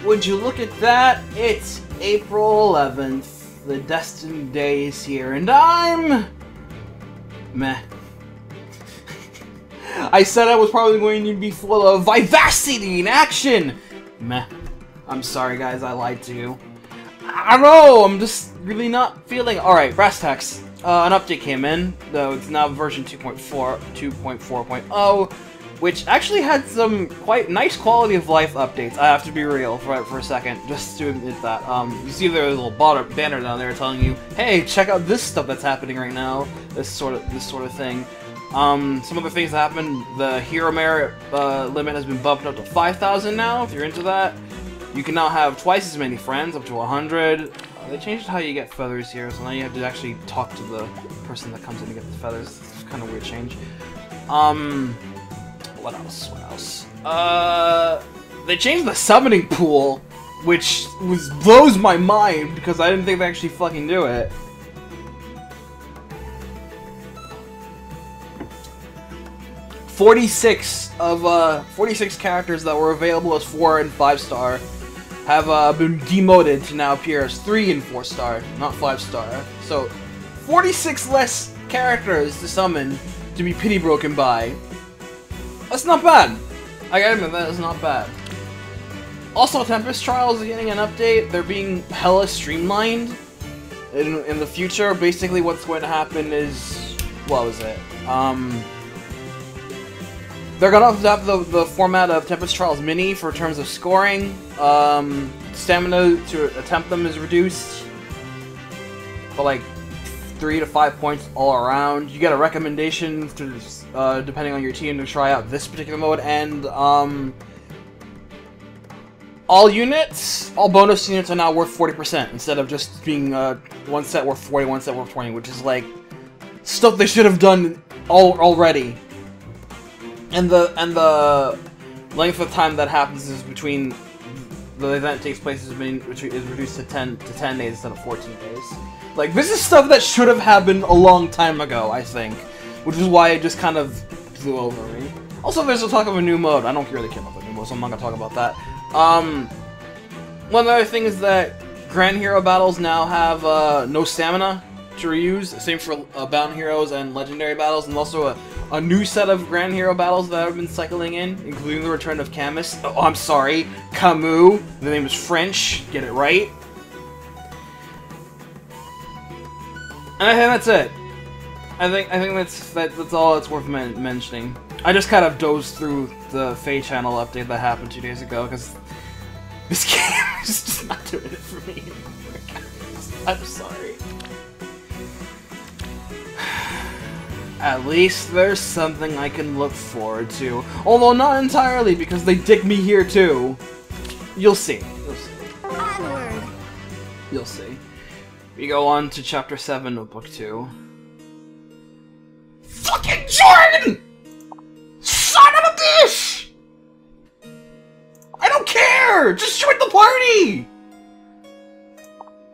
would you look at that? It's April 11th. The destined day is here, and I'm... meh. I said I was probably going to be full of vivacity and action! Meh. I'm sorry, guys, I lied to you. I don't know, I'm just really not feeling... Alright, brass tacks. An update came in, though it's now version 2.4.0, which actually had some quite nice quality of life updates. I have to be real for a second, just to admit that. You see there's a little banner down there telling you, hey, check out this stuff that's happening right now. This sort of thing. Some other things that happened. The hero merit limit has been bumped up to 5,000 now. If you're into that, you can now have twice as many friends, up to 100. They changed how you get feathers here, so now you have to actually talk to the person that comes in to get the feathers. It's kind of a weird change. What else? What else? They changed the summoning pool, which blows my mind because I didn't think they actually fucking do it. "46 characters that were available as 4 and 5-star have been demoted to now appear as 3 and 4-star, not 5-star. So, 46 less characters to summon to be pity broken by. That's not bad. I gotta admit, that is not bad. Also, Tempest Trials is getting an update. They're being hella streamlined in the future. Basically, what's going to happen is... what was it? They're gonna have the format of Tempest Trials Mini for terms of scoring. Stamina to attempt them is reduced for like 3 to 5 points all around. You get a recommendation to, depending on your team, to try out this particular mode, and all bonus units are now worth 40% instead of just being one set worth 40, one set worth 20, which is like stuff they should have done already. And the length of time that happens is between the event takes place is reduced to 10 days instead of 14 days. Like, this is stuff that should have happened a long time ago, I think, which is why it just kind of flew over me. Also, there's a talk of a new mode. I don't really care about the new mode, so I'm not gonna talk about that. One other thing is that Grand Hero battles now have no stamina to reuse. Same for Bound Heroes and Legendary battles, and also a new set of Grand Hero battles that have been cycling in, including the return of Camus. Oh, I'm sorry, Camus. The name is French. Get it right. And I think that's it. I think that's all that's worth mentioning. I just kind of dozed through the Fae Channel update that happened 2 days ago because this game is just not doing it for me anymore, guys. I'm sorry. At least there's something I can look forward to. Although not entirely, because they dig me here too. You'll see. You'll see. Onward. You'll see. We go on to Chapter 7 of Book 2. Fucking Jordan! Son of a bitch! I don't care! Just join the party!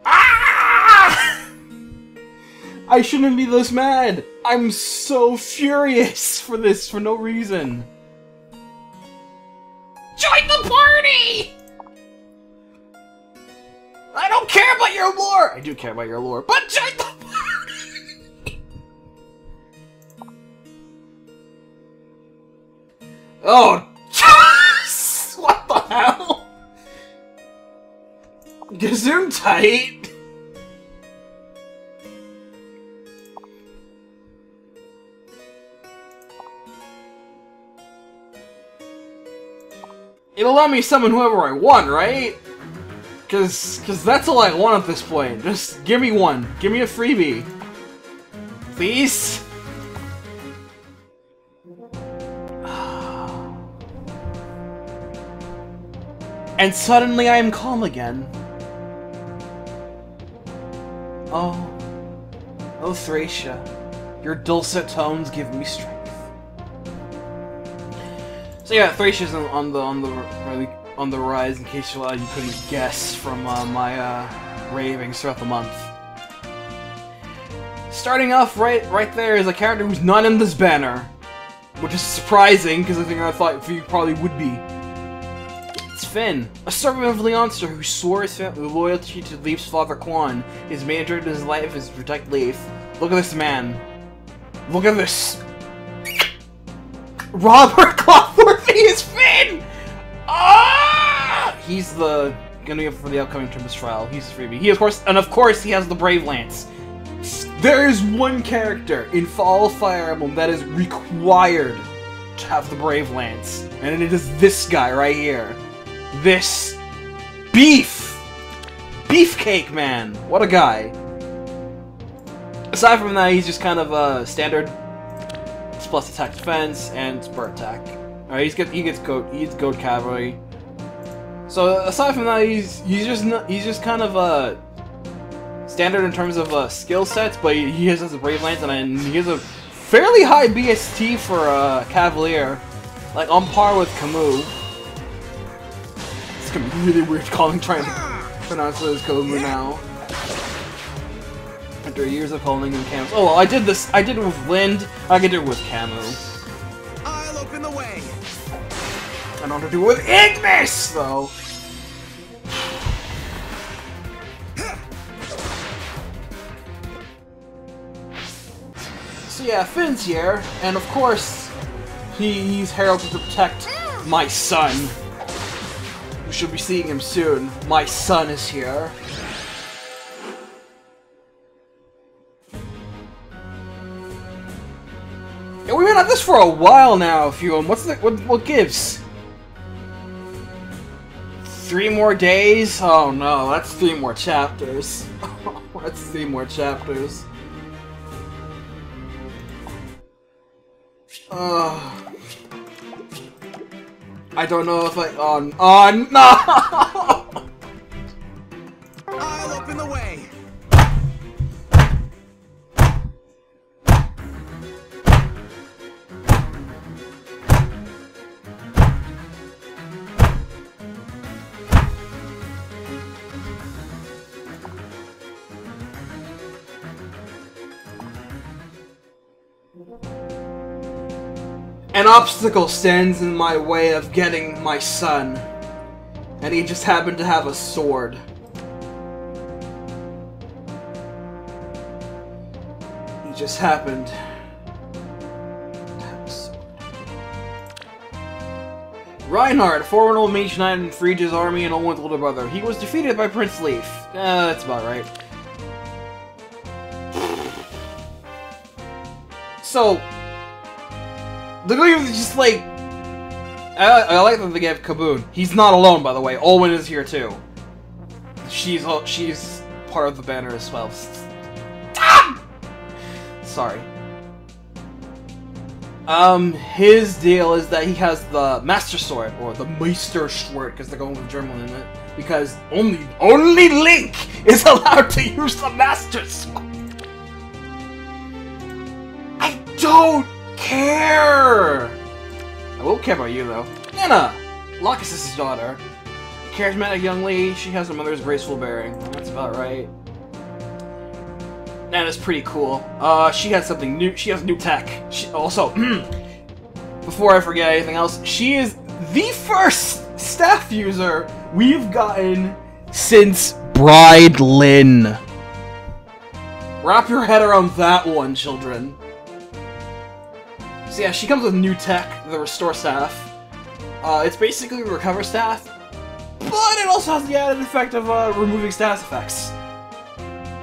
Ah! I shouldn't be this mad. I'm so furious for this for no reason. Join the party! I don't care about your lore! I do care about your lore, but join the party! Oh, what the hell? Gesundheit? It'll let me summon whoever I want, right? Cause that's all I want at this point. Just give me one. Give me a freebie. Please? And suddenly I am calm again. Oh. Oh, Thracia. Your dulcet tones give me strength. So yeah, Thracia's on the rise. In case you couldn't guess from my ravings throughout the month. Starting off right there is a character who's not in this banner, which is surprising because I thought you probably would be. It's Finn, a servant of Leonster who swore his loyalty to Leif's father Quan. His main objective in his life is to protect Leif. Look at this man. Look at this. Robert Clockworthy is Finn! Ah! He's gonna be up for the upcoming Tempest trial. He's a freebie. Of course, he has the Brave Lance. There is one character in all Fire Emblem that is required to have the Brave Lance, and it is this guy right here. This beefcake man. What a guy. Aside from that, he's just kind of standard. It's plus attack defense and spur attack. Alright, he gets goat cavalry. So aside from that, he's just kind of standard in terms of skill sets, but he has a Brave Lance and he has a fairly high BST for Cavalier, like on par with Camus. It's gonna be really weird trying to pronounce it as Camus now. After years of calling him Camus. Oh well, I did it with Lind, I could do it with Camus. I'll open the way. I don't have to do it with Ignis, though. So yeah, Finn's here, and of course, he's heralded to protect my son. We should be seeing him soon. My son is here. Yeah, we've been at this for a while now, Fume. What gives? 3 more days? Oh no, that's 3 more chapters. That's 3 more chapters. I don't know if I... Oh no! I'll open the way. An obstacle stands in my way of getting my son, and he just happened to have a sword. He just happened to have a sword. Reinhardt, a former old mage knight in Phrygia's army and Olwen's older brother. He was defeated by Prince Leif. That's about right. So, the guy is just like... I like that they gave Kaboon. He's not alone, by the way. Olwen is here too. She's part of the banner as well. Ah! Sorry. His deal is that he has the Master Sword, or the Meister Sword, because they're going with German in it. Because only Link is allowed to use the Master Sword. I don't care! I will care about you, though. Nana! Locus's daughter. Charismatic young lady, she has her mother's graceful bearing. That's about right. Nana's pretty cool. She has something new. She has new tech. She also, before I forget anything else, she is the first staff user we've gotten since Bride Lynn. Wrap your head around that one, children. So yeah, she comes with new tech, the Restore Staff. It's basically a Recover Staff, but it also has the added effect of removing status effects,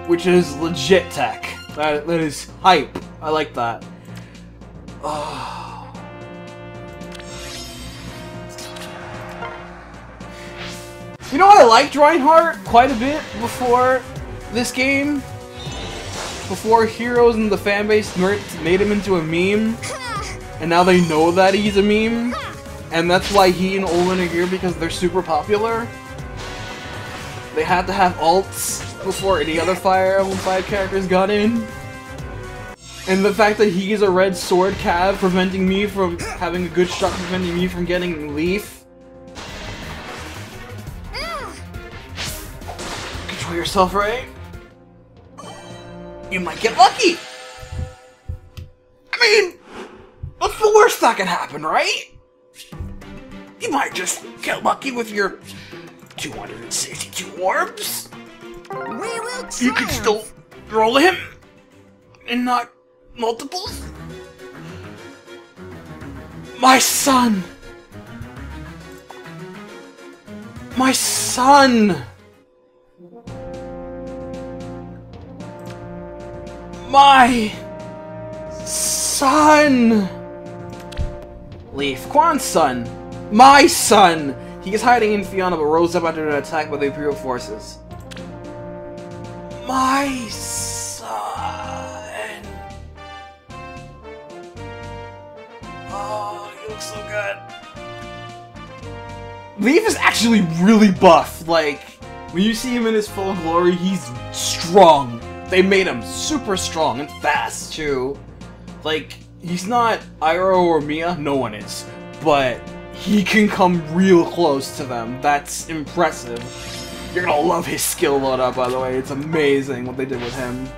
which is legit tech. That is hype. I like that. You know, I liked Reinhardt quite a bit before this game. Before Heroes and the fanbase made him into a meme. And now they know that he's a meme. And that's why he and Olwen are here, because they're super popular. They had to have alts before any other Fire Emblem 5 characters got in. And the fact that he's a red sword cav preventing me from having a good shot, preventing me from getting Leif. Control yourself, right? You might get lucky! I mean, what's the worst that can happen, right? You might just get lucky with your 262 orbs, We will triumph. you can still roll him and not multiples. My son! My son! My son! Leif, Quan's son. My son! He is hiding in Fiona but rose up under an attack by the Imperial forces. My son! Oh, he looks so good. Leif is actually really buff. Like, when you see him in his full glory, he's strong. They made him super strong and fast, too. Like, he's not Iroh or Mia, no one is. But he can come real close to them. That's impressive. You're gonna love his skill loadout, by the way. It's amazing what they did with him.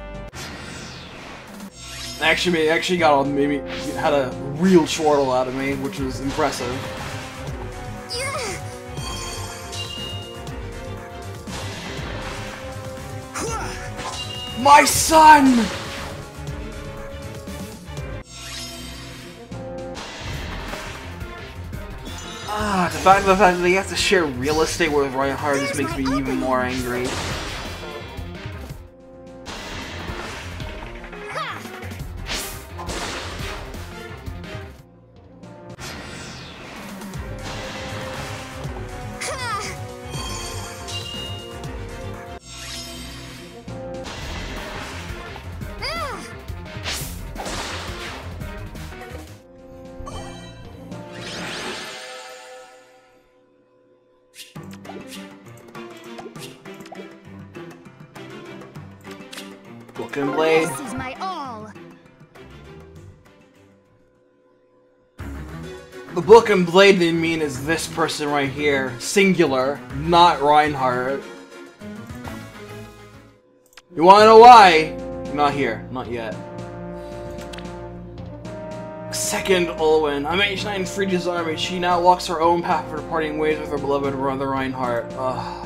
Actually got maybe had a real chortle out of me, which was impressive. My son! Ah, the fact that he has to share real estate with Reinhardt just makes me even more angry. Book and Blade. This is my all. The Book and Blade they mean is this person right here. Singular, not Reinhardt. You wanna know why? Not here. Not yet. Second Olwen. I'm Mage Knight in Frieda's army. She now walks her own path for parting ways with her beloved brother Reinhardt. Ugh.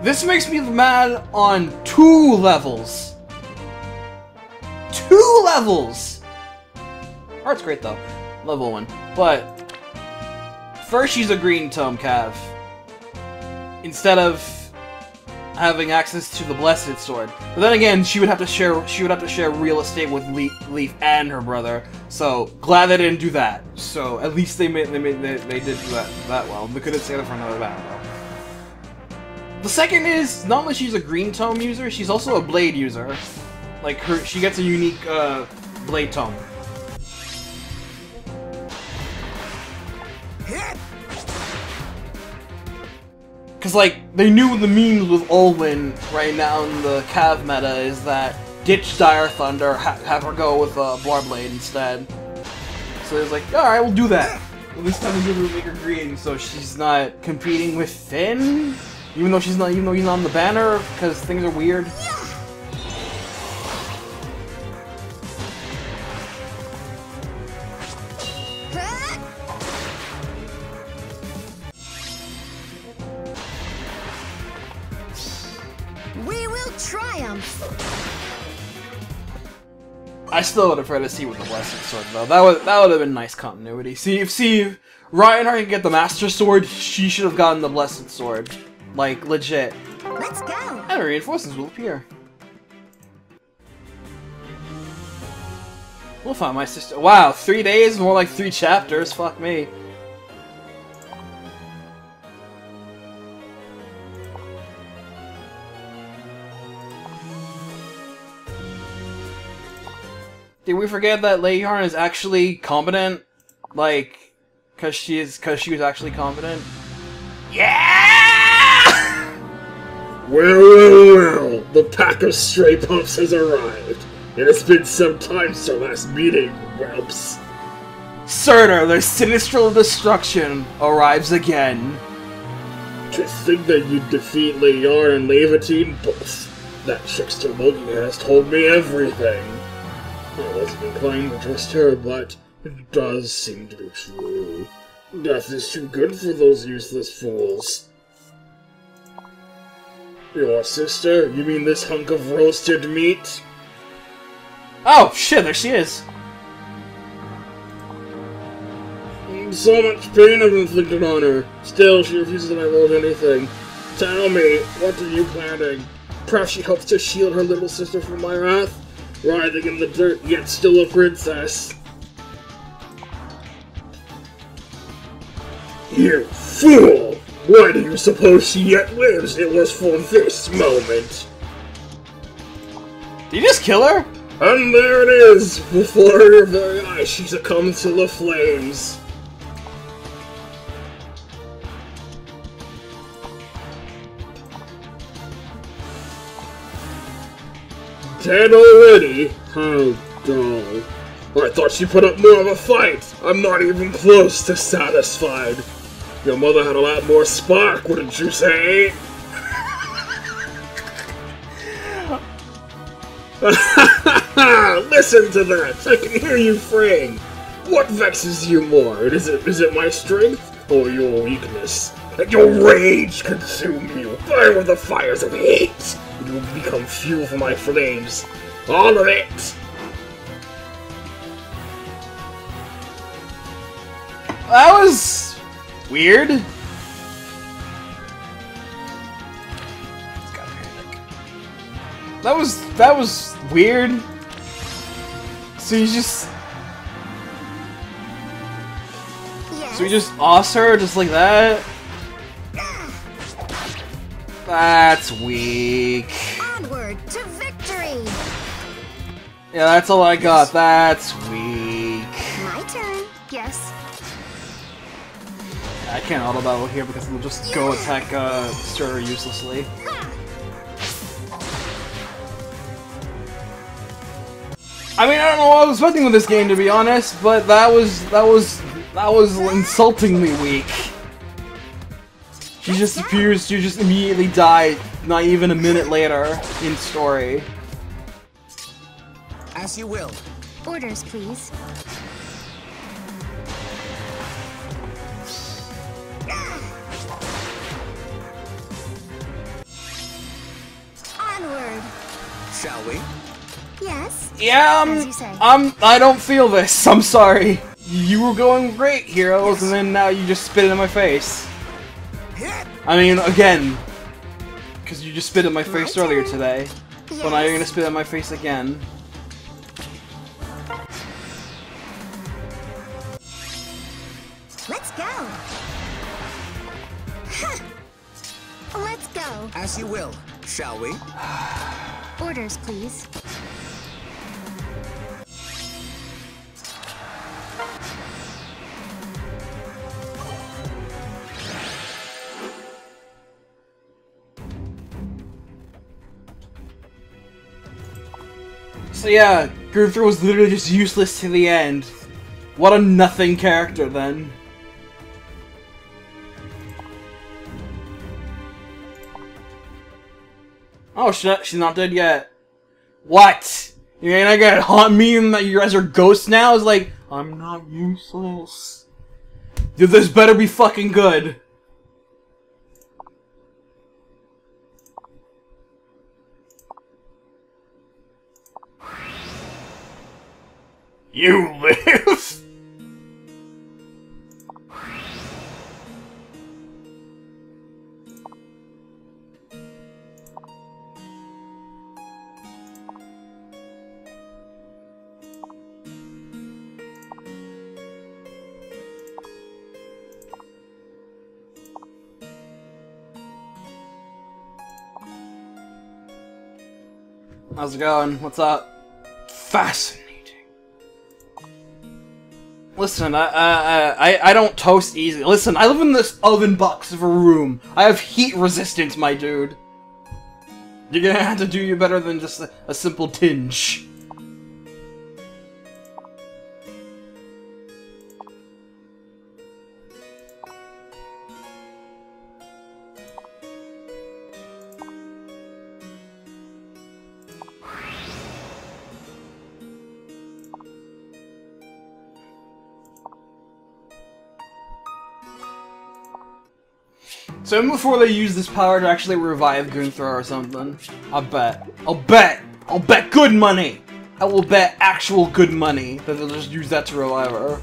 This makes me mad on 2 levels. 2 levels! Art's great though. Level 1. But first she's a green tome Cav. Instead of having access to the Blessed Sword. But then again, she would have to share real estate with Leif and her brother. So glad they didn't do that. So at least they did do that well. They could have saved it for another battle. The second is, not only she's a green tome user, she's also a blade user. Like, she gets a unique, blade tome. Cause, like, they knew the memes with Olwen right now in the Cav meta is that ditch Dire Thunder, have her go with, Blade instead. So it's like, alright, we'll do that. Well, this time we'll make her green so she's not competing with Finn? Even though he's not on the banner, because things are weird. We will triumph. I still would have preferred to see with the Blessed Sword though. That would have been nice continuity. See if Reinhardt can get the Master Sword, she should have gotten the Blessed Sword. Like, legit. Let's go. And reinforcements will appear. We'll find my sister. Wow, 3 days? More like 3 chapters. Fuck me. Did we forget that Leif is actually competent? Like, cause she was actually competent? Yeah! Well, the pack of stray pups has arrived. It has been some time since our last meeting, whelps. Surtur, the sinistral destruction arrives again. To think that you'd defeat Leon and Levitine both. That trickster Loki has told me everything. I wasn't inclined to trust her, but it does seem to be true. Death is too good for those useless fools. Your sister? You mean this hunk of roasted meat? Oh, shit, there she is. So much pain I've inflicted on her. Still, she refuses to divulge anything. Tell me, what are you planning? Perhaps she hopes to shield her little sister from my wrath? Writhing in the dirt, yet still a princess. You fool! Why do you suppose she yet lives? It was for this moment. Did you just kill her? And there it is! Before your very eyes, she succumbs to the flames. Dead already? How dull. I thought she put up more of a fight. I'm not even close to satisfied. Your mother had a lot more spark, wouldn't you say? Listen to that! I can hear you fraying. What vexes you more? Is it my strength or your weakness? Let your rage consume you. Burn with the fires of hate. You will become fuel for my flames. All of it. That was weird. That was weird. So you just Yes. So you just oss her just like that? That's weak. Onward to victory. Yeah, that's all I got. That's weak. My turn. Yes. I can't auto battle here because we'll just go attack Stir uselessly. I mean, I don't know what I was expecting with this game, to be honest, but that was insultingly weak. She just appears to just immediately die, not even a minute later in story. As you will. Orders, please. Onward. Shall we? Yes. Yeah, As you say. I don't feel this. I'm sorry. You were going great, heroes, and then now you just spit it in my face. Hit. I mean, again, because you just spit in my face My earlier turn. today. Yes. So now you're gonna spit in my face again. Let's go. Ha. Let's go. As you will. Shall we? Orders, please. So yeah, Groother was literally just useless to the end. What a nothing character then. Oh, she's not dead yet. What? You're not gonna haunt me and that you guys are ghosts now? It's like, I'm not useless. Dude, this better be fucking good. You live? How's it going? What's up? Fascinating. Listen, I don't toast easy. Listen, I live in this oven box of a room. I have heat resistance, my dude. You're gonna have to do you better than just a simple tinge. So even before they use this power to actually revive Gunther or something, I'll bet good money! I will bet actual good money that they'll just use that to revive her.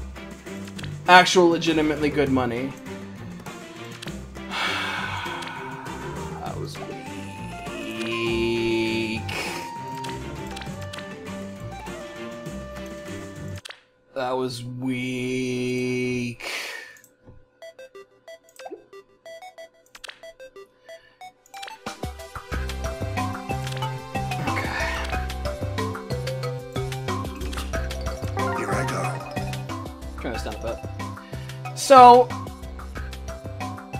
Actual legitimately good money. That was weak. That was weak. So,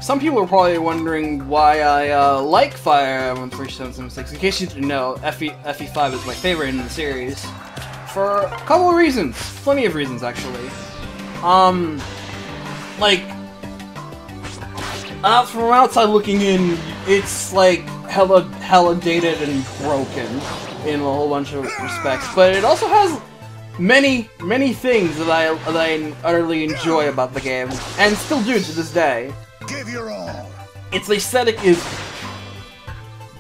some people are probably wondering why I like Fire Emblem 3776. In case you didn't know, FE5 is my favorite in the series. For a couple of reasons. Plenty of reasons, actually. Like, from outside looking in, it's like hella dated and broken in a whole bunch of respects. But it also has many things that I utterly enjoy about the game, and still do to this day. Give your all. Its aesthetic is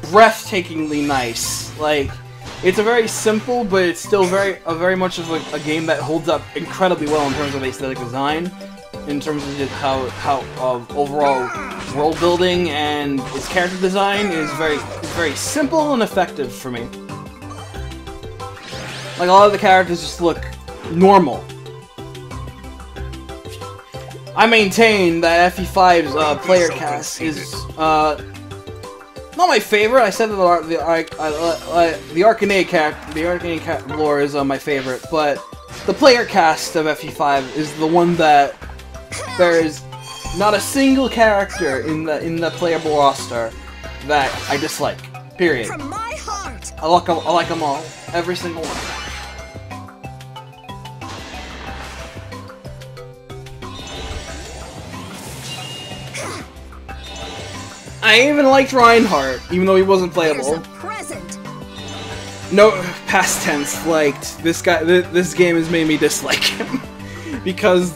breathtakingly nice. Like, it's a very simple, but it's still very much of a game that holds up incredibly well in terms of aesthetic design, in terms of just how overall world building and its character design is very simple and effective for me. Like, a lot of the characters just look normal. I maintain that FE5's player cast is not my favorite. I said that the Arcane lore is my favorite, but the player cast of FE5 is the one that there is not a single character in the playable roster that I dislike. Period. From my heart. I like them all, every single one. I even liked Reinhardt, even though he wasn't playable. Here's a present. No, past tense, liked. This guy, this game has made me dislike him. because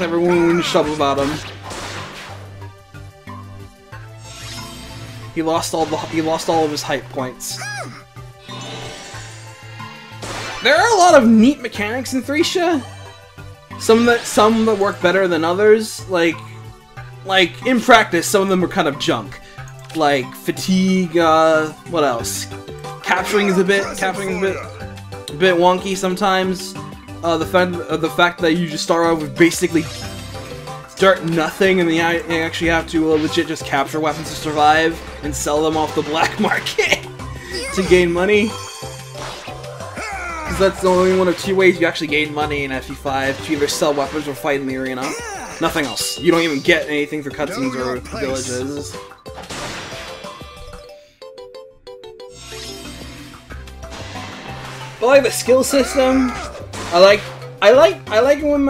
everyone shoved about him. He lost all of his hype points. There are a lot of neat mechanics in Thracia. Some that work better than others. Like, in practice, some of them are kind of junk. Like, fatigue, what else? Capturing is a bit wonky sometimes. The fact that you just start off with basically nothing, and then you actually have to legit just capture weapons to survive and sell them off the black market to gain money. Because that's the only one of two ways you actually gain money in FE5, to either sell weapons or fight in the arena. Nothing else. You don't even get anything for cutscenes or villages. But like the skill system, I like when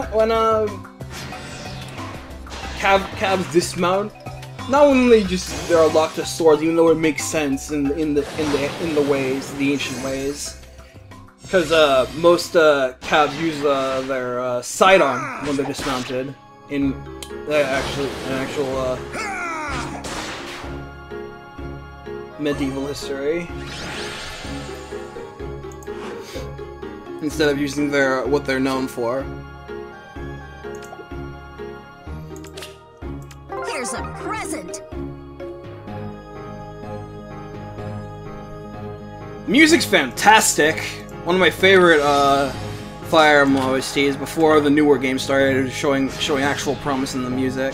cabs dismount. Not only just they're locked to swords, even though it makes sense in the ancient ways. Because most cabs use their sidearm when they're dismounted. In actual medieval history, instead of using what they're known for. Here's a present. Music's fantastic. One of my favorite Fire Emblem OSTs before the newer game started showing actual promise in the music.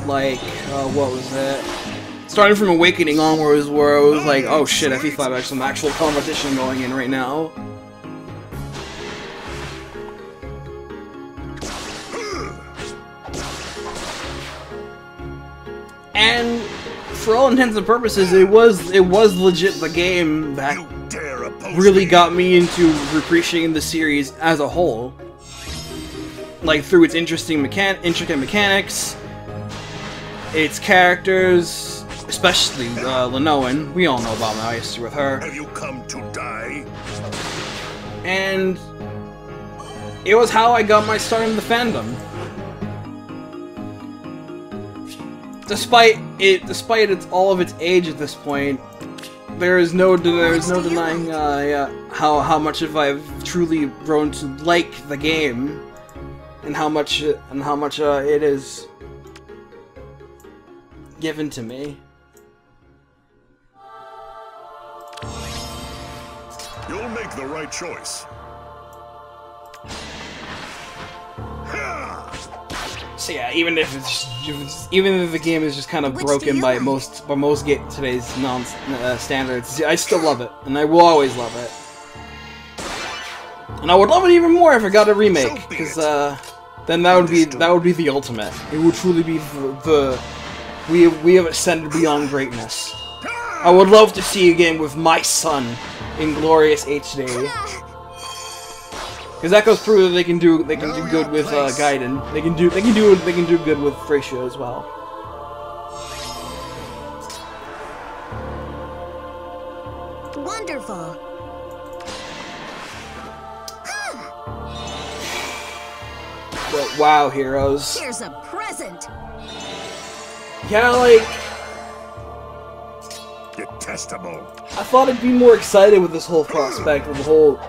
Like, what was it? Starting from Awakening onwards, where it was like, oh shit, FE5 has some actual competition going in right now. And for all intents and purposes, it was legit the game that really got me into appreciating the series as a whole. Like, through its intricate mechanics, its characters, especially Lenoan. We all know about my history with her. Have you come to die? And it was how I got my start in the fandom. despite all of its age at this point, there's no denying how much I've truly grown to like the game, and how much it is given to me. You'll make the right choice. So yeah, even if the game is just kind of broken by most today's standards, I still love it, and I will always love it. And I would love it even more if I got a remake, because then that would be the ultimate. It would truly be we have ascended beyond greatness. I would love to see a game with my son in glorious HD. Because that goes through that they can do good with Gaiden. They can do good with Thracia as well. Wonderful. But wow, heroes. Here's a present. Yeah, like, Detestable. I thought I'd be more excited with this whole prospect of the whole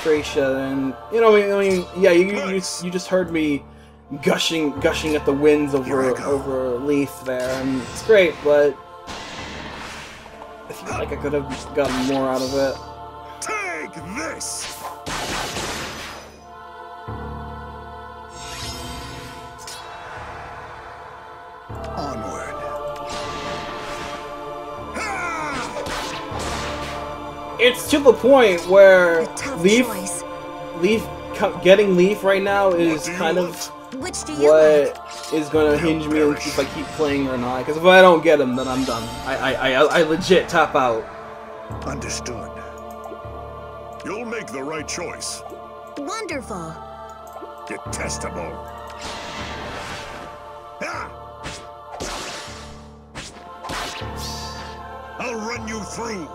Thracia, and you know, I mean, yeah, you just heard me gushing at the winds over Leif there, and it's great, but I feel like I could have gotten more out of it. Take this. Onward. It's to the point where Choice. getting Leif right now is kind of Which do you like? what is going to hinge me if I keep playing or not. Because if I don't get him, then I'm done. I legit tap out. Understood. You'll make the right choice. Wonderful. Detestable. Ah! I'll run you through.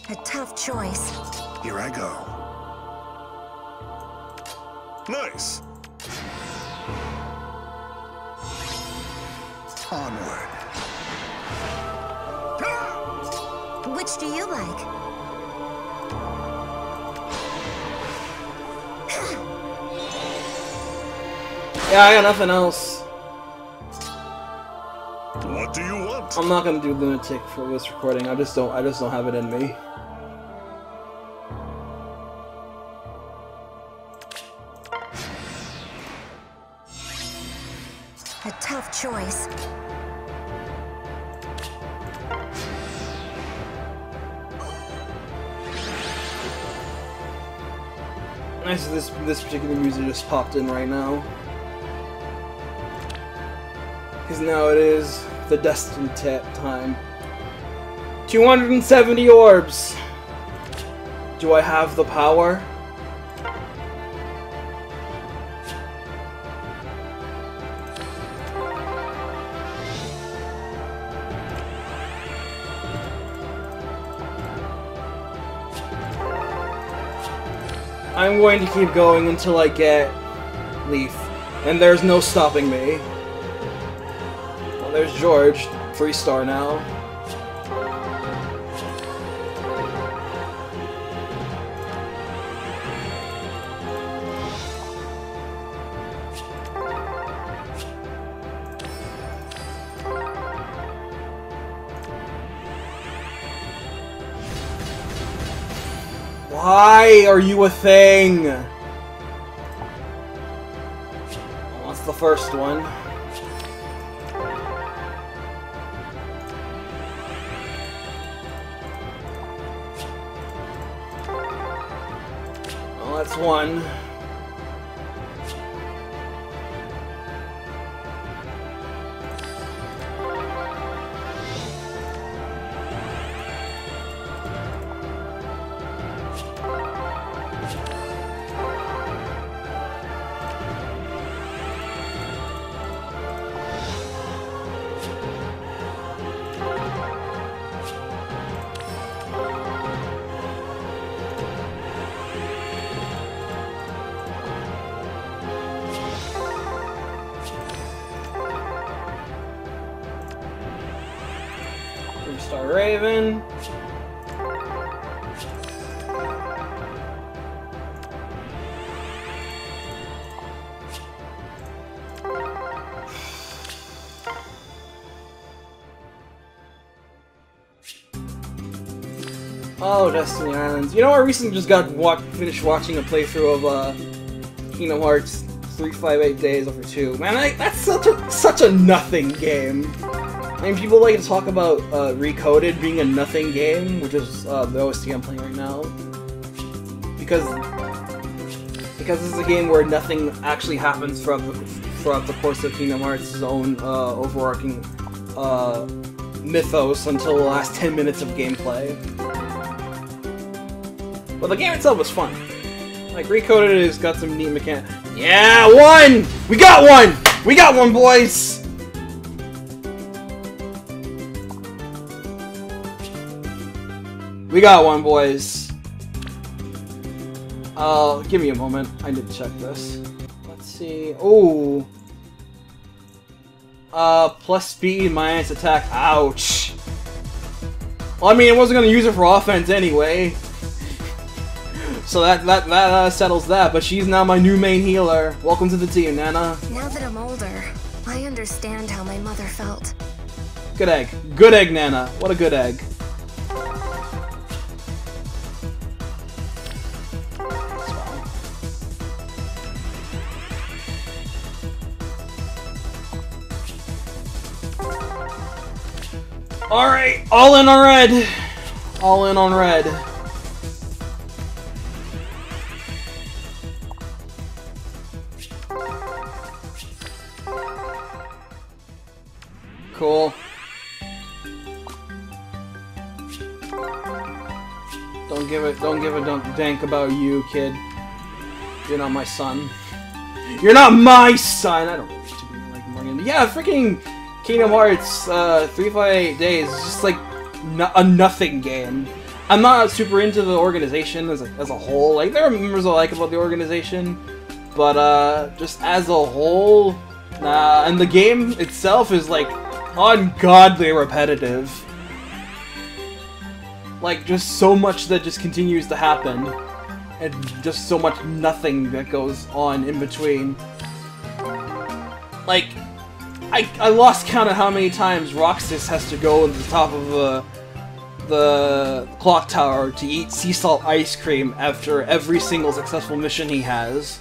A tough choice. Here I go. Nice. Onward. Which do you like? Yeah, I got nothing else. What do you want? I'm not gonna do Lunatic for this recording. I just don't have it in me. A tough choice. Nice, this particular music just popped in right now. Because now it is the destined time. 270 orbs! Do I have the power? I'm going to keep going until I get Leif, and there's no stopping me. Well, there's George, 3-star now. Why are you a thing? Well, that's the first one. Well, that's one. Star Raven. Oh, Destiny Islands. You know, I recently just finished watching a playthrough of Kingdom Hearts 358 Days over 2. Man, that's such a nothing game. I mean, people like to talk about Recoded being a nothing game, which is the OST I'm playing right now, because this is a game where nothing actually happens throughout the course of Kingdom Hearts' own overarching mythos until the last 10 minutes of gameplay. But the game itself was fun. Like, Recoded has got some neat mechanics. Yeah, one! We got one! We got one, boys! We got one, boys. Give me a moment. I need to check this. Let's see. Oh. Plus speed, minus attack. Ouch. Well, I mean, I wasn't gonna use it for offense anyway. So that settles that, but she's now my new main healer. Welcome to the team, Nana. Now that I'm older, I understand how my mother felt. Good egg. Good egg, Nana. What a good egg. Alright, all in on red. All in on red. Cool. Don't give a dank about you, kid. You're not my son. You're not my son! I don't know what to be like Morgan. Yeah, freaking Kingdom Hearts 358 Days is just like a nothing game. I'm not super into the organization as a whole. Like, there are members I like about the organization, but just as a whole, nah. And the game itself is like ungodly repetitive. Like, just so much that just continues to happen, and just so much nothing that goes on in between. Like, I lost count of how many times Roxas has to go to the top of the clock tower to eat sea salt ice cream after every single successful mission he has.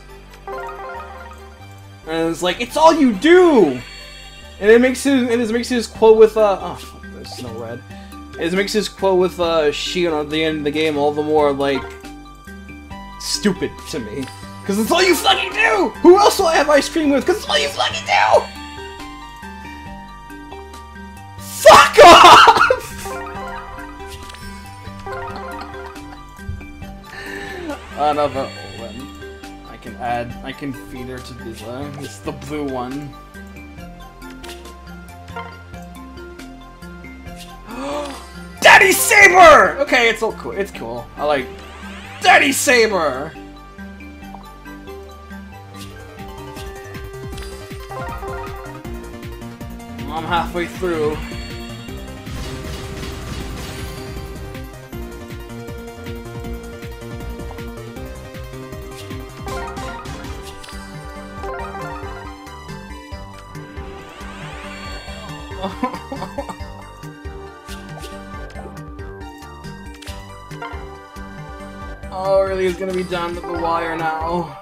And it's like, it's all you do! And it makes his quote with oh fuck, there's Snow Red. It makes his quote with Shion at the end of the game all the more like stupid to me. Cause it's all you fucking do! Who else will I have ice cream with? Cause it's all you fucking do! Fuck off! Another Olin. I can feed her to this it's the blue one. Daddy Saber! Okay, it's all cool. It's cool. I like Daddy Saber! I'm halfway through. Oh, really? It's gonna be down to the wire now.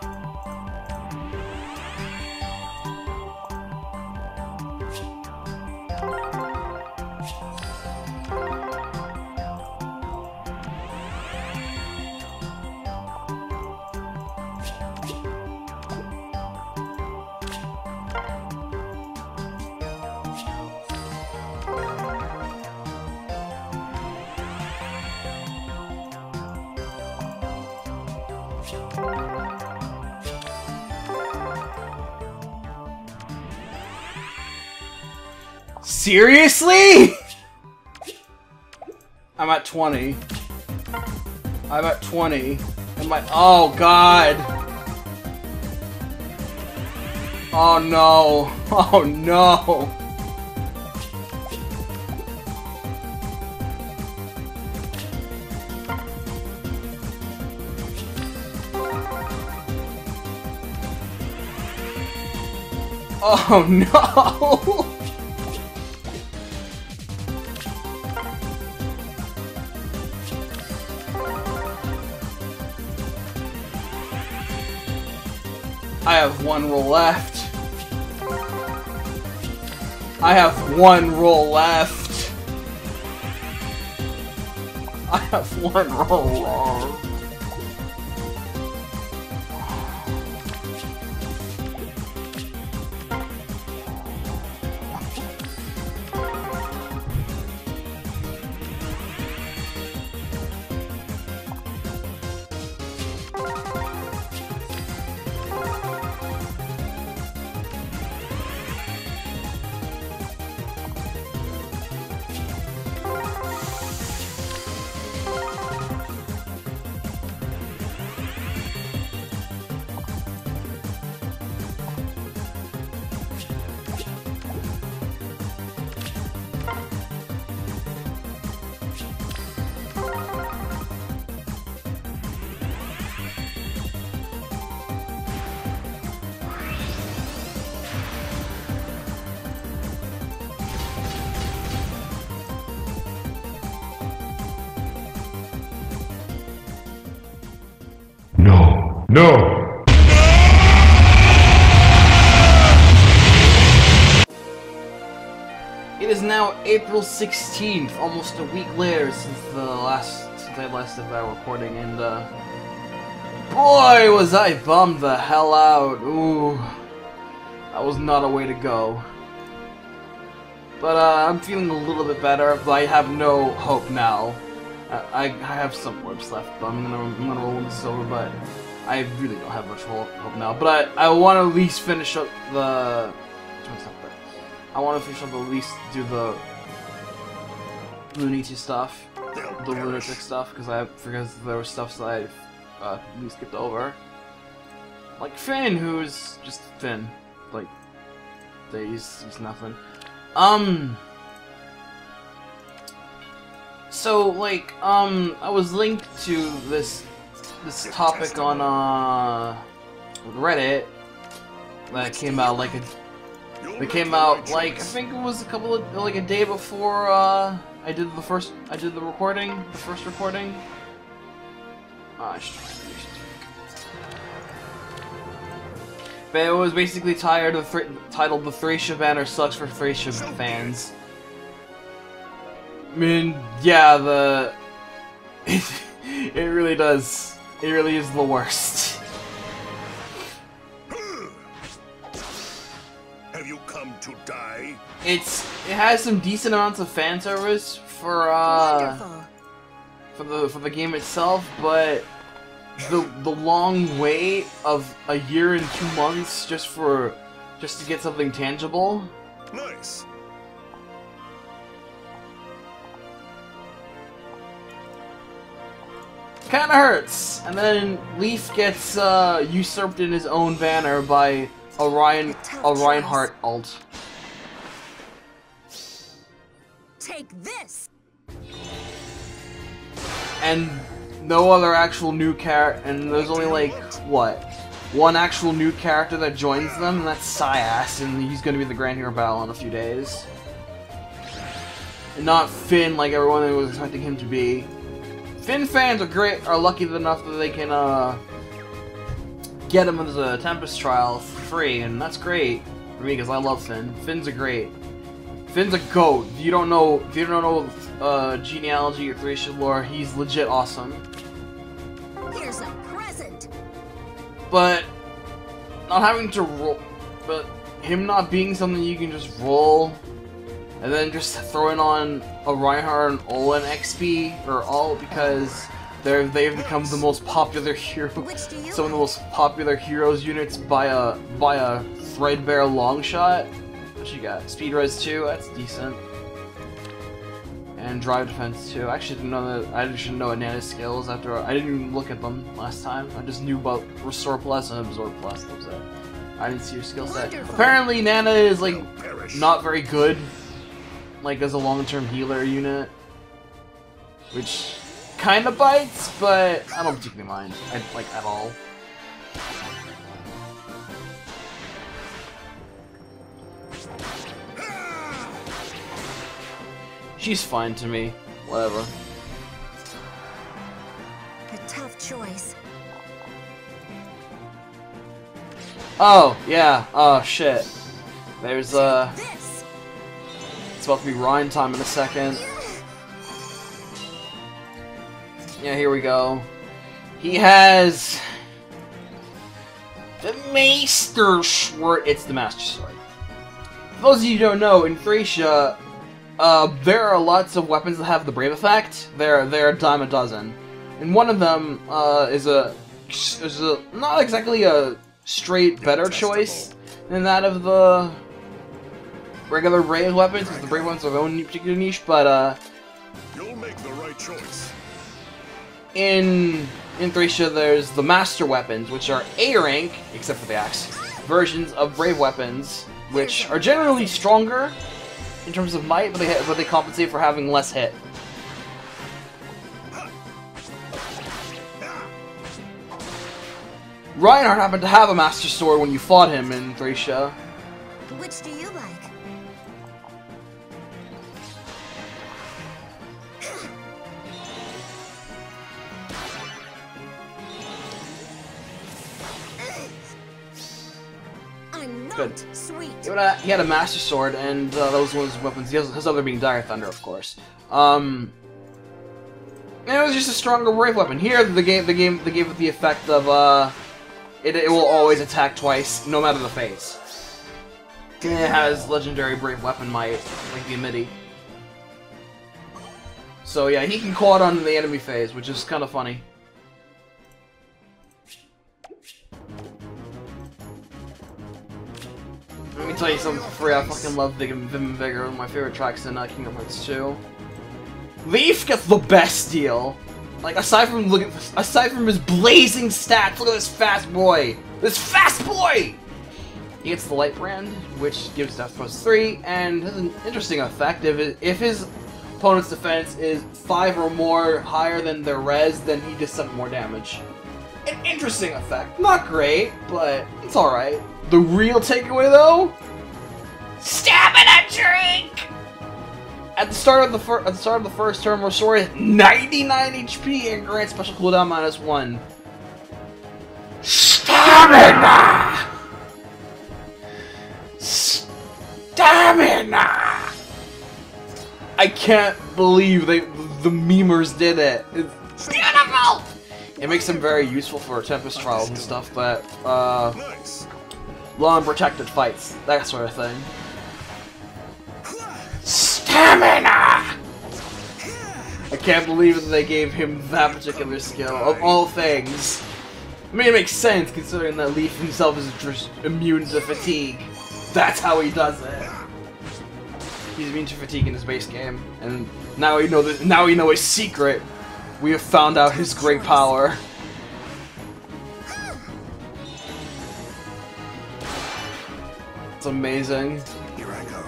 Seriously? I'm at 20. I'm at 20. Oh god. Oh no. Oh no. Oh no! I have one roll left. I have one roll left. I have one roll left. No. No! It is now April 16th, almost a week later since I last did that recording, and boy was I bummed the hell out. Ooh, that was not a way to go. But I'm feeling a little bit better, but I have no hope now. I have some lips left, but I'm gonna roll this over, but I really don't have much hope now. But I want to at least finish up the. I want to finish up at least do the lunatic stuff, the lunatic stuff, because there was stuff that I at least skipped over, like Finn, who's just Finn, like he's nothing. So like I was linked to this topic on Reddit that came out like I think it was a day before I did the first recording. But it was basically titled "The Thracia banner sucks for Thracia fans." I mean, yeah, it really does. It really is the worst. Have you come to die? It has some decent amounts of fan service for the game itself, but the long wait of a year and 2 months just to get something tangible. Nice. Kinda hurts. And then Leif gets usurped in his own banner by a Reinhardt alt. Take this. And no other actual new character, and there's only like what? One actual new character that joins them, and that's Sias, and he's gonna be the Grand Hero Battle in a few days. And not Finn like everyone was expecting him to be. Finn fans are lucky enough that they can get him as a Tempest trial for free, and that's great for me because I love Finn. Finn's a goat. If you don't know genealogy or Thracia lore, he's legit awesome. Here's a present. But not having to roll, but him not being something you can just roll, and then just throwing on a Reinhardt and Olin XP or alt because they've become the most popular hero, some of the most popular heroes units by a threadbare long shot. What you got? Speed res 2, that's decent. And drive defense 2. I actually didn't know that. I didn't know Nana's skills after I didn't even look at them last time. I just knew about Restore Plus and Absorb Plus. That was it. I didn't see your skill set. Apparently Nana is like not very good, like as a long-term healer unit, which kind of bites, but I don't particularly mind, like at all. She's fine to me. Whatever. A tough choice. Oh, yeah. Oh, shit. There's, This. It's about to be Ryan time in a second. Yeah, here we go. He has... the Master Sword. It's the Master Sword. For those of you who don't know, in Thracia, there are lots of weapons that have the Brave effect. There are a dime a dozen. And one of them is a not exactly a straight better choice than that of the regular Brave weapons, because the Brave ones have their own particular niche, but You'll make the right choice. in Thracia there's the Master weapons, which are A rank, except for the axe, versions of Brave weapons, which are generally stronger in terms of might, but they compensate for having less hit. Reinhardt happened to have a Master Sword when you fought him in Thracia. Which do you like? I'm not Good. sweet. He had a Master Sword, and that was one of his weapons. His other being Dire Thunder, of course. And it was just a stronger Brave weapon. Here, they gave it the effect of it will always attack twice, no matter the phase. And it has legendary Brave weapon might, like the Amity. So yeah, he can call it on the enemy phase, which is kind of funny. Let me tell you something for free, I fucking love Vim and Vigor, one of my favorite tracks in Kingdom Hearts 2. Leif gets the best deal! Like, aside from his blazing stats, look at this fast boy! This fast boy! He gets the Light Brand, which gives Death plus 3, and has an interesting effect. If his opponent's defense is 5 or more higher than their res, then he does some more damage. An interesting effect. Not great, but it's alright. The real takeaway, though? Stamina drink! At the start of the first turn, restore 99 HP and grant special cooldown -1. Stamina! Stamina! I can't believe the memers did it. It's beautiful! It makes them very useful for Tempest trials and stuff, but Nice. long protected fights, that sort of thing. Stamina! I can't believe that they gave him that particular skill, of all things. I mean, it makes sense, considering that Leif himself is just immune to fatigue. That's how he does it. He's immune to fatigue in his base game, and now we know that. Now we know his secret. We have found out his great power. It's amazing. Here I go.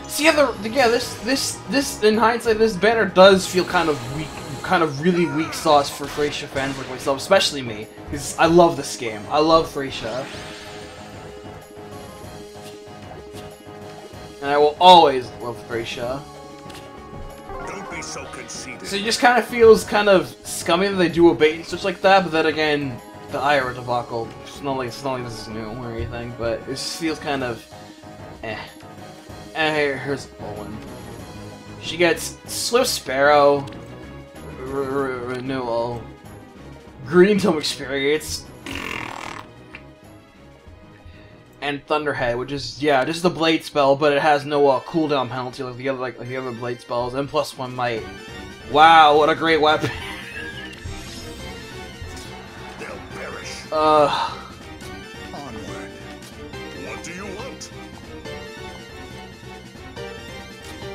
See, this in hindsight, this banner does feel kind of weak, kind of really weak sauce for Thracia fans like myself, especially me, because I love this game. I love Thracia, and I will always love Thracia. Don't be so conceited. So it just kind of feels kind of scummy that they do a bait and switch like that, but then again, the Ira debacle. It's not like this is new or anything, but it just feels kind of eh. And here's Owen. She gets Swift Sparrow, Renewal, Green Tome Experience, and Thunderhead, which is just a blade spell, but it has no cooldown penalty like the other blade spells, and +1 might. Wow, what a great weapon! They'll perish. Onward. What do you want?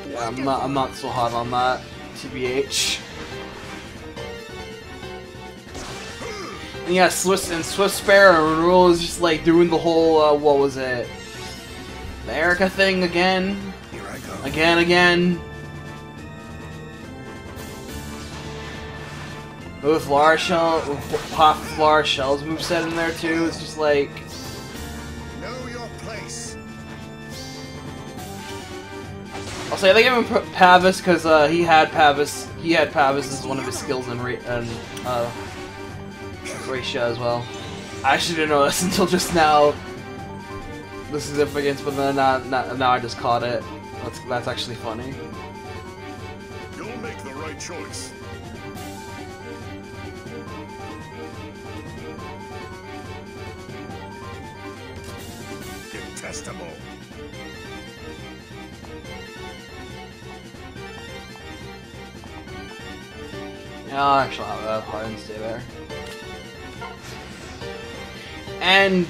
Yeah, I'm not so hot on that, TBH. And yeah, Swift Sparrow Renewal is just like doing the whole, what was it? The Erica thing again? Here I go. Again. With Lara Shell, with Pop Lara Shell's moveset in there too, it's just like, I'll say they gave him Pavis because he had Pavis. He had Pavis as one of his skills in Thracia as well. I actually didn't know this until just now. The significance, but then now I just caught it. That's actually funny. You'll make the right choice. Detestable. Yeah, actually, I'll hard and stay there. And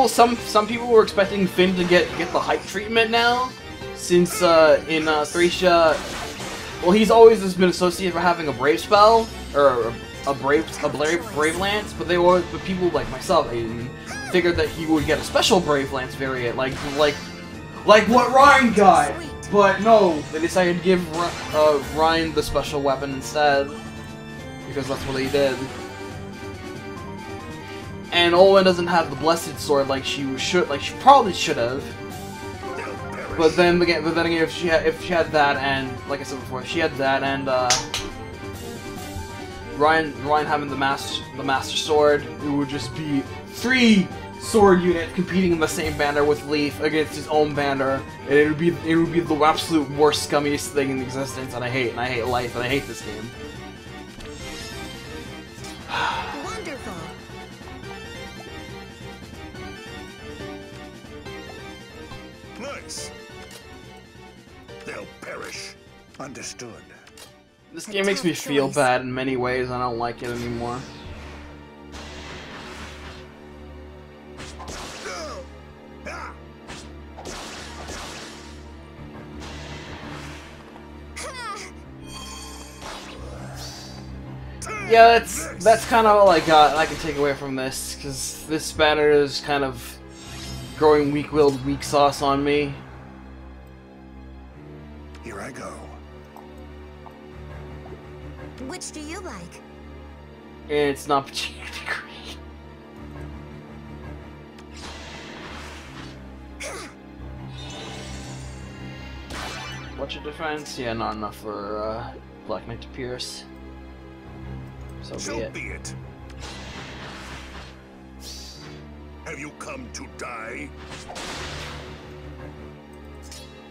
some people were expecting Finn to get the hype treatment now, since in Thracia, well, he's always just been associated with having a brave spell or a brave lance, but people like myself, Aiden, figured that he would get a special brave lance variant, like what Ryan got. But no, they decided to give Ryan the special weapon instead, because that's what he did. And Olwen doesn't have the blessed sword like she probably should have. But then again, if she had that, and like I said before, if she had that and Ryan having the master sword, it would just be 3 sword units competing in the same banner with Leif against his own banner, and it would be the absolute worst, scummiest thing in existence. And I hate Leif, and I hate this game. Wonderful. Nice. They'll perish. Understood. This game makes me feel bad in many ways. I don't like it anymore. Yeah, that's kind of all I got. I can take away from this, because this banner is kind of growing weak-willed weak sauce on me. Here I go. Which do you like? It's not particularly great. What's your defense? Yeah, not enough for Black Knight to pierce. So be it. Have you come to die?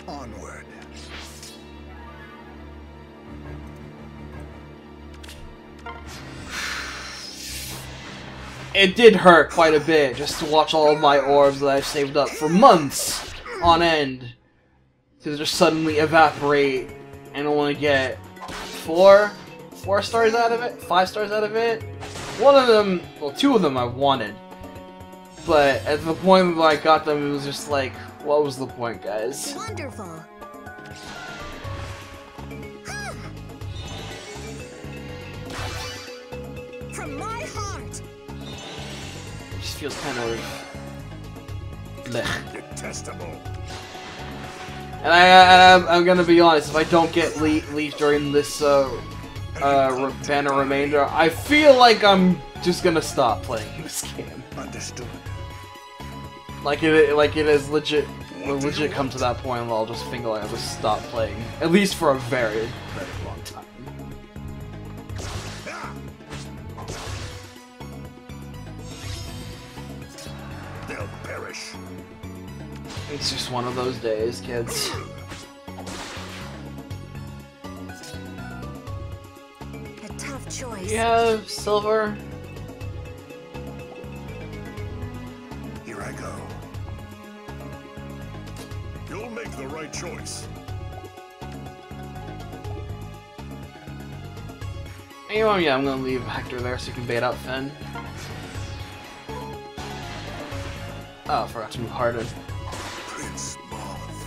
Onward. It did hurt quite a bit just to watch all of my orbs that I've saved up for months on end to just suddenly evaporate and only get 4 stars out of it? 5 stars out of it? One of them, well, 2 of them I wanted. But at the point where I got them, it was just like, what was the point, guys? Wonderful. From my heart. It just feels kind of blech. Detestable. And I'm gonna be honest, if I don't get Leif during this banner remainder, I feel like I'm just gonna stop playing this game. Understood. Like it is legit come to that point where I'll just think like I'll just stop playing, at least for a very, very long time. They'll perish. It's just one of those days, kids. A tough choice. You have silver. Here I go. You'll make the right choice. Anyway, yeah, I'm gonna leave Hector there so you can bait out Finn. Oh, I forgot to move Harden. Prince Moth.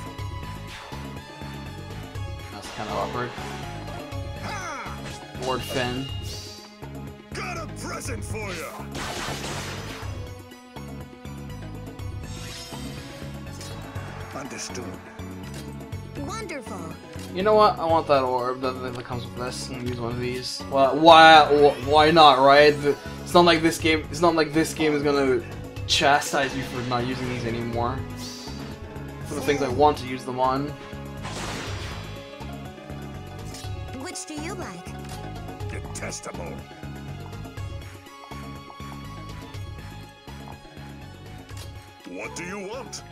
That's kind of awkward. Lord Finn. Got a present for you. Understood. Wonderful. You know what? I want that orb that comes with this. I'm gonna use one of these. Well, why not, right? It's not like this game. It's not like this game is gonna chastise you for not using these anymore. for the things I want to use them on. Which do you like? Detestable. What do you want?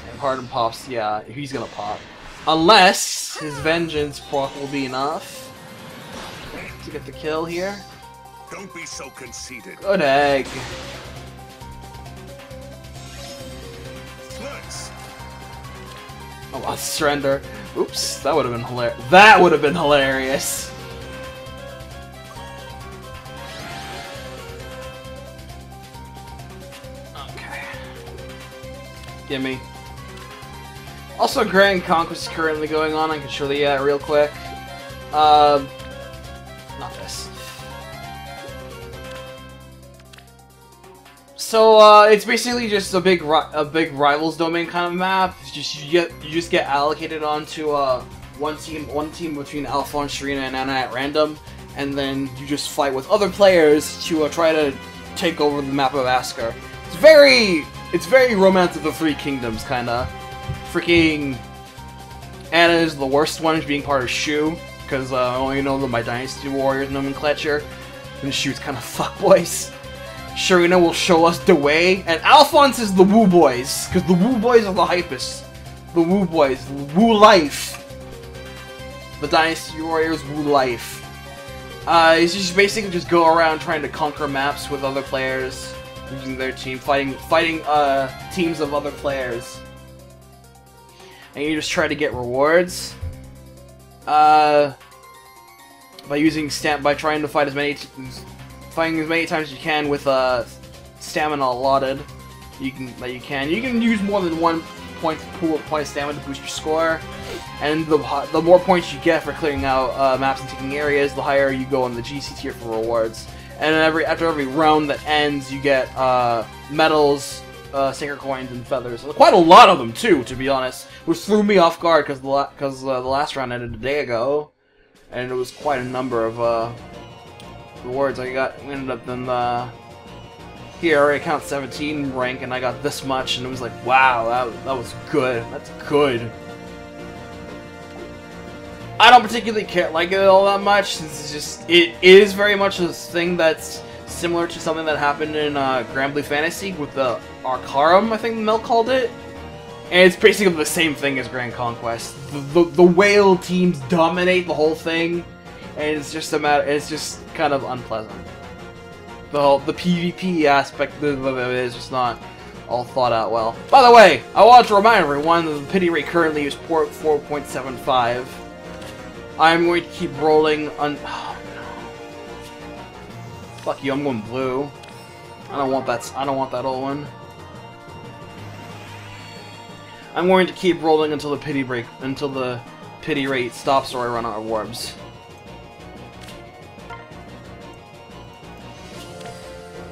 And Harden pops, yeah, he's gonna pop. Unless his vengeance proc will be enough to get the kill here. Don't be so conceited. Good egg. Nice. Oh, I'll surrender. Oops, that would have been hilarious. That would have been hilarious. Okay. Gimme. Also, Grand Conquest is currently going on. I can show you that real quick. Not this. So it's basically just a big rivals domain kind of map. It's just you just get allocated onto one team between Alpha and Sharina and Anna at random, and then you just fight with other players to try to take over the map of Askar. It's very Romance of the Three Kingdoms kind of. Freaking Anna is the worst one, being part of Shu, because I only know them by Dynasty Warriors nomenclature, and Shu's kind of fuckboys. Sharina will show us the way, and Alphonse is the Woo Boys, because the Woo Boys are the hypest. The Woo Boys, Woo Life. The Dynasty Warriors Woo Life. It's just basically just go around trying to conquer maps with other players, using their team, fighting teams of other players. And you just try to get rewards. By trying to fight fighting as many times as you can with stamina allotted. You can use more than one point of stamina to boost your score, and the more points you get for clearing out maps and taking areas, the higher you go on the GC tier for rewards. And after every round that ends, you get medals, sacred coins, and feathers. Quite a lot of them too, to be honest, which threw me off guard because the last round ended a day ago, and it was quite a number of rewards I got. We ended up in the here I already count 17 rank, and I got this much, and it was like, wow, that was good. That's good. I don't particularly like it all that much, since it is very much a thing that's similar to something that happened in Grand Blue Fantasy with the Arcarum, I think Mel called it. And it's basically the same thing as Grand Conquest. The whale teams dominate the whole thing, and it's just kind of unpleasant. The PvP aspect of it is just not all thought out well. By the way, I want to remind everyone that the pity rate currently is 4.75. I'm going to keep rolling on. Oh, no. Fuck you! I'm going blue. I don't want that old one. I'm going to keep rolling until the pity rate stops or I run out of orbs.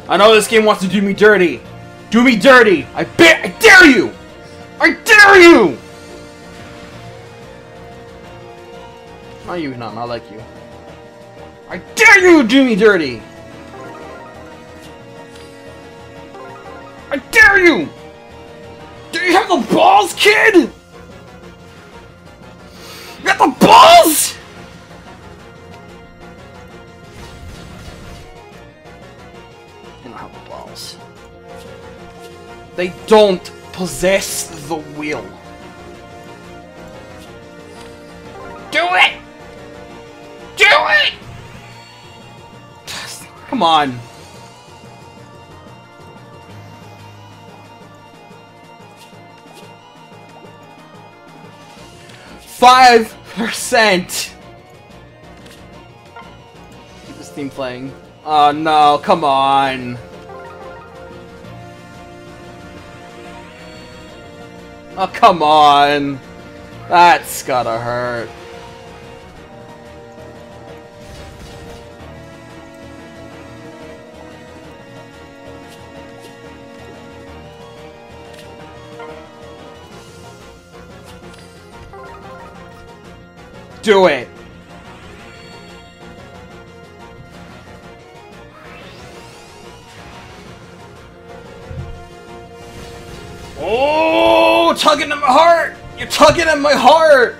I know this game wants to do me dirty. Do me dirty! I dare you! I dare you! Not you, not like you. I dare you to do me dirty! I dare you! Do you have the balls, kid? You got the balls? You don't have the balls. They don't possess the will. Do it! Do it! Come on. %. Keep this theme playing. Oh no, come on. Oh, come on. That's gotta hurt. Do it! Oh, tugging at my heart! You're tugging at my heart!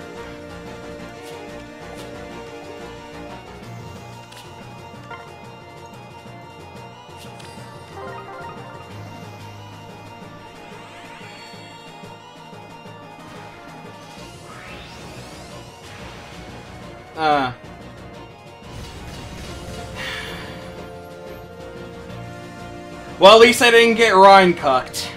Well, at least I didn't get Ryan cucked.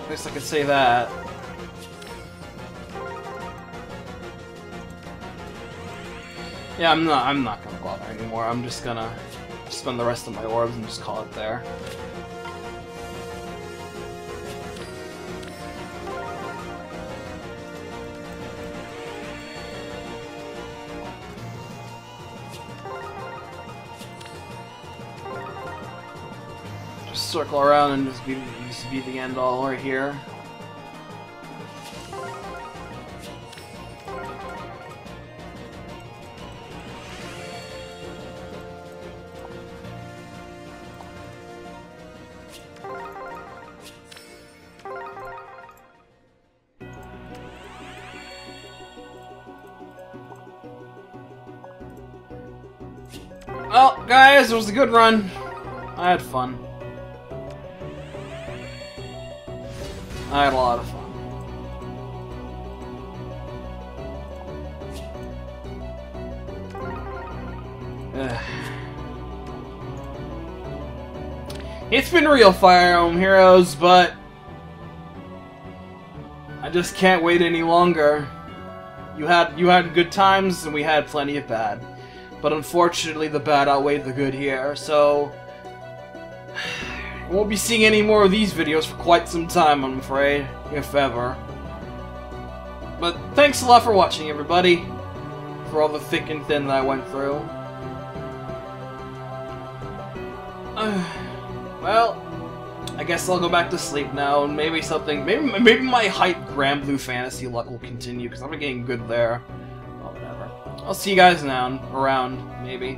At least I could say that. Yeah, I'm not gonna bother anymore. I'm just gonna spend the rest of my orbs and just call it there. Just circle around and just be the end all right here. Well, guys, it was a good run. I had fun. I had a lot of fun. Ugh. It's been real, Fire Emblem Heroes, but I just can't wait any longer. You had good times, and we had plenty of bad. But unfortunately, the bad outweighed the good here, so won't be seeing any more of these videos for quite some time, I'm afraid, if ever. But thanks a lot for watching, everybody, for all the thick and thin that I went through. Well, I guess I'll go back to sleep now, and maybe something, maybe my hype Grand Blue Fantasy luck will continue, because I'm getting good there. I'll see you guys around, maybe.